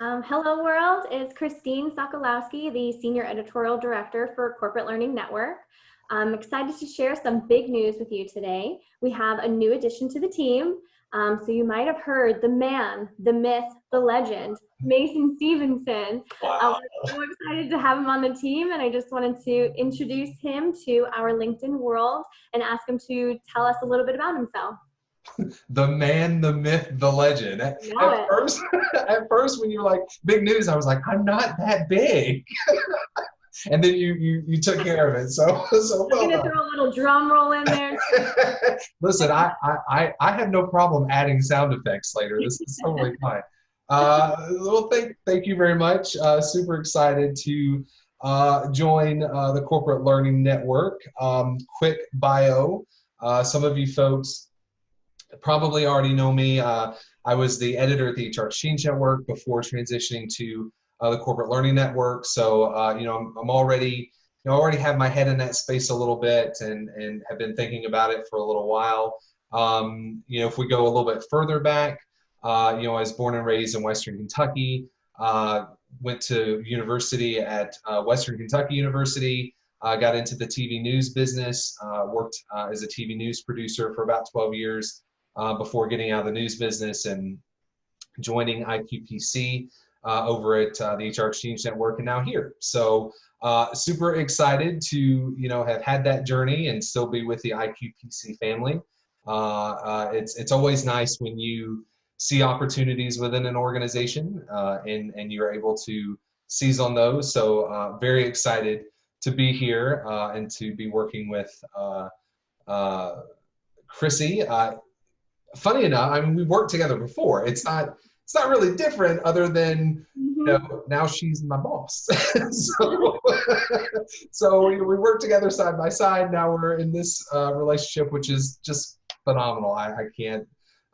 Hello world, it's Christine Sokolowski, the Senior Editorial Director for Corporate Learning Network. I'm excited to share some big news with you today. We have a new addition to the team. So you might have heard the man, the myth, the legend, Mason Stevenson. Wow. We're so excited to have him on the team, and I just wanted to introduce him to our LinkedIn world and ask him to tell us a little bit about himself. The man, the myth, the legend. At Know it. first, at first, when you were like big news, I was like, I'm not that big. And then you took care of it. So I'm well gonna done. throw a little drum roll in there. Listen, I have no problem adding sound effects later. This is totally fine. Well, thank you very much. Super excited to join the Corporate Learning Network. Quick bio. Some of you folks probably already know me. I was the editor at the HR Exchange Network before transitioning to the Corporate Learning Network. So, I'm already, I already have my head in that space a little bit and have been thinking about it for a little while. If we go a little bit further back, I was born and raised in Western Kentucky, went to university at Western Kentucky University, got into the TV news business, worked as a TV news producer for about 12 years. Before getting out of the news business and joining IQPC over at the HR Exchange Network, and now here. So super excited to have had that journey and still be with the IQPC family. It's always nice when you see opportunities within an organization and you're able to seize on those. So very excited to be here and to be working with Chrissy. Funny enough, I mean, we worked together before. It's not really different other than now she's my boss. So we work together side by side. Now we're in this relationship, which is just phenomenal. I can't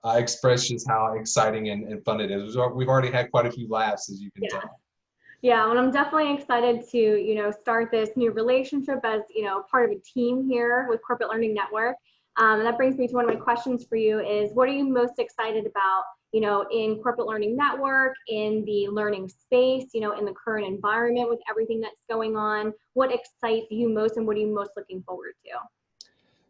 express just how exciting and fun it is. We've already had quite a few laughs, as you can tell. Yeah, well, I'm definitely excited to, start this new relationship as, part of a team here with Corporate Learning Network. And that brings me to one of my questions for you is, what are you most excited about, in Corporate Learning Network, in the learning space, in the current environment with everything that's going on? What excites you most and what are you most looking forward to?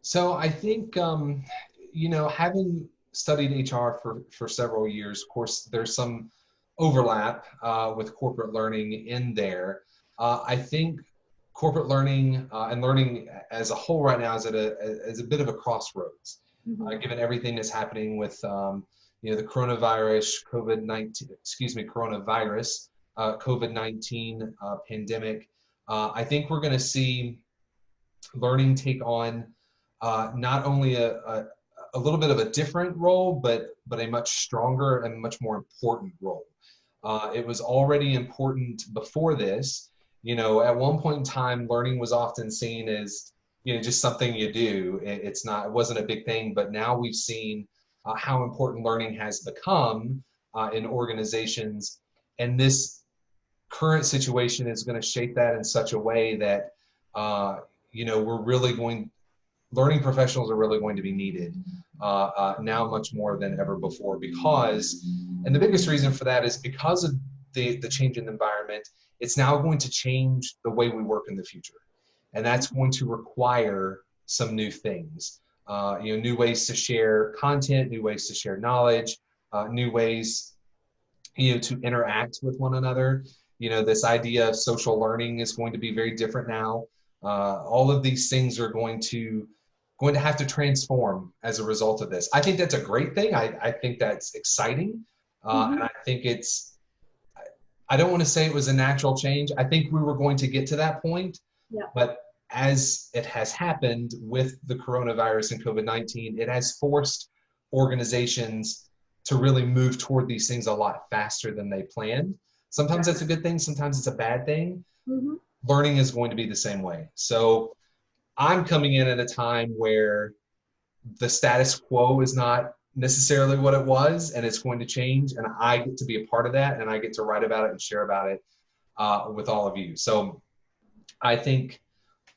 So I think, having studied HR for several years, of course, there's some overlap with corporate learning in there. I think corporate learning and learning as a whole right now is at a bit of a crossroads, given everything that's happening with the coronavirus, COVID-19 pandemic. I think we're going to see learning take on not only a little bit of a different role, but a much stronger and much more important role. It was already important before this. At one point in time, learning was often seen as, just something you do. It wasn't a big thing, but now we've seen how important learning has become in organizations. And this current situation is going to shape that in such a way that, learning professionals are really going to be needed now much more than ever before and the biggest reason for that is because of the change in the environment. It's now going to change the way we work in the future. And that's going to require some new things, new ways to share content, new ways to share knowledge, new ways, to interact with one another. This idea of social learning is going to be very different now. All of these things are going to have to transform as a result of this. I think that's a great thing. I think that's exciting. And I think I don't want to say it was a natural change. I think we were going to get to that point, but as it has happened with the coronavirus and COVID-19, it has forced organizations to really move toward these things a lot faster than they planned. Sometimes that's a good thing. Sometimes it's a bad thing. Learning is going to be the same way. So I'm coming in at a time where the status quo is not necessarily what it was, and it's going to change, and I get to be a part of that, and I get to write about it and share about it with all of you. So I think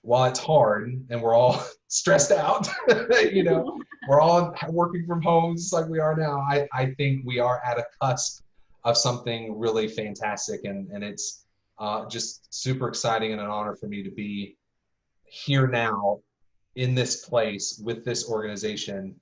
while it's hard and we're all stressed out, we're all working from home just like we are now, I think we are at a cusp of something really fantastic. And it's just super exciting and an honor for me to be here now in this place with this organization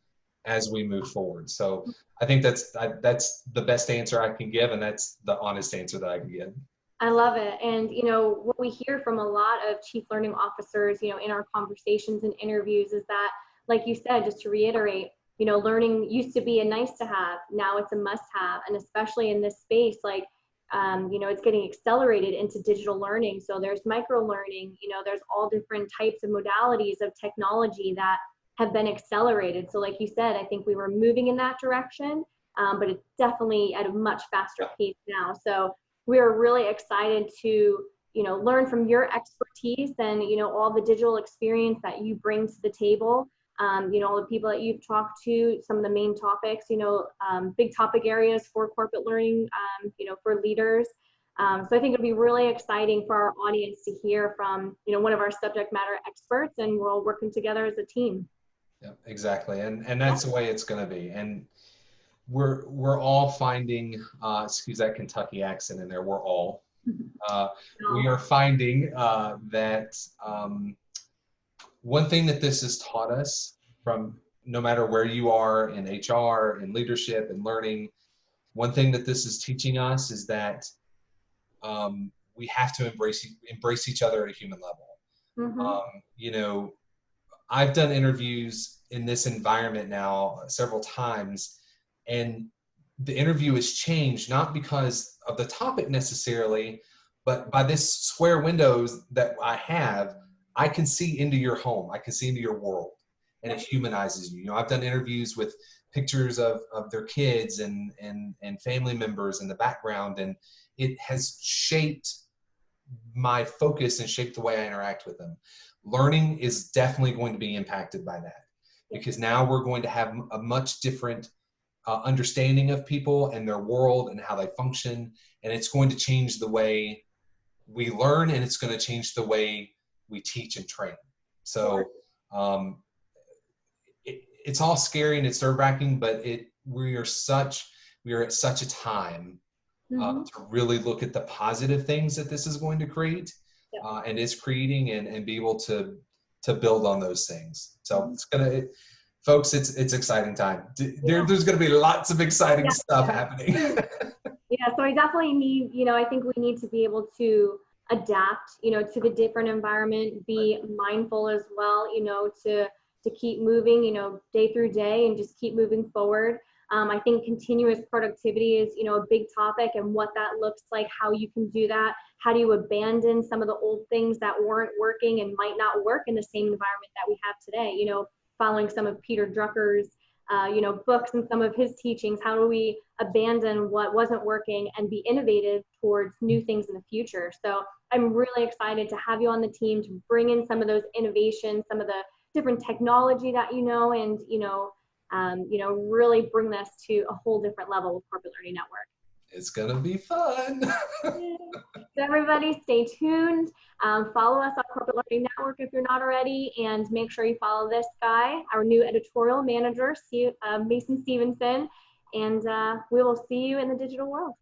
as we move forward. So I think that's the best answer I can give, and that's the honest answer that I can give. I love it. And, you know, what we hear from a lot of chief learning officers, you know, in our conversations and interviews is that, like you said, just to reiterate, you know, learning used to be a nice to have. Now it's a must have. And especially in this space, like, you know, it's getting accelerated into digital learning. So there's micro learning, you know, there's all different types of modalities of technology that have been accelerated. So like you said, I think we were moving in that direction, but it's definitely at a much faster pace now. So we are really excited to, you know, learn from your expertise and, you know, all the digital experience that you bring to the table. You know, all the people that you've talked to, some of the main topics, you know, big topic areas for corporate learning, you know, for leaders. So I think it'll be really exciting for our audience to hear from, you know, one of our subject matter experts, and we're all working together as a team. Yeah, exactly. And that's the way it's going to be. And we're all finding, excuse that Kentucky accent in there, we are finding that one thing that this has taught us, from no matter where you are in HR, in leadership, and learning, one thing that this is teaching us is that we have to embrace each other at a human level. You know, I've done interviews in this environment now several times, and the interview has changed, not because of the topic necessarily, but by this square windows that I have, I can see into your home, I can see into your world, and it humanizes you. You know, I've done interviews with pictures of their kids and family members in the background, and it has shaped my focus and shaped the way I interact with them. Learning is definitely going to be impacted by that, because now we're going to have a much different understanding of people and their world and how they function, and it's going to change the way we learn, and it's going to change the way we teach and train. So it's all scary and it's nerve-wracking, but we are at such a time to really look at the positive things that this is going to create and is creating, and be able to build on those things. So folks, it's exciting time. There's going to be lots of exciting stuff happening. Yeah, so I definitely need, you know, I think we need to be able to adapt, you know, to the different environment, be mindful as well, you know, to keep moving, you know, day through day, and just keep moving forward. I think continuous productivity is, you know, a big topic, and what that looks like, how you can do that. How do you abandon some of the old things that weren't working and might not work in the same environment that we have today? You know, following some of Peter Drucker's, you know, books and some of his teachings, how do we abandon what wasn't working and be innovative towards new things in the future? So I'm really excited to have you on the team to bring in some of those innovations, some of the different technology that you know, and you know, really bring this to a whole different level with Corporate Learning Network. It's gonna be fun. So everybody stay tuned. Follow us on Corporate Learning Network if you're not already, and make sure you follow this guy, our new editorial manager, Mason Stevenson, and we will see you in the digital world.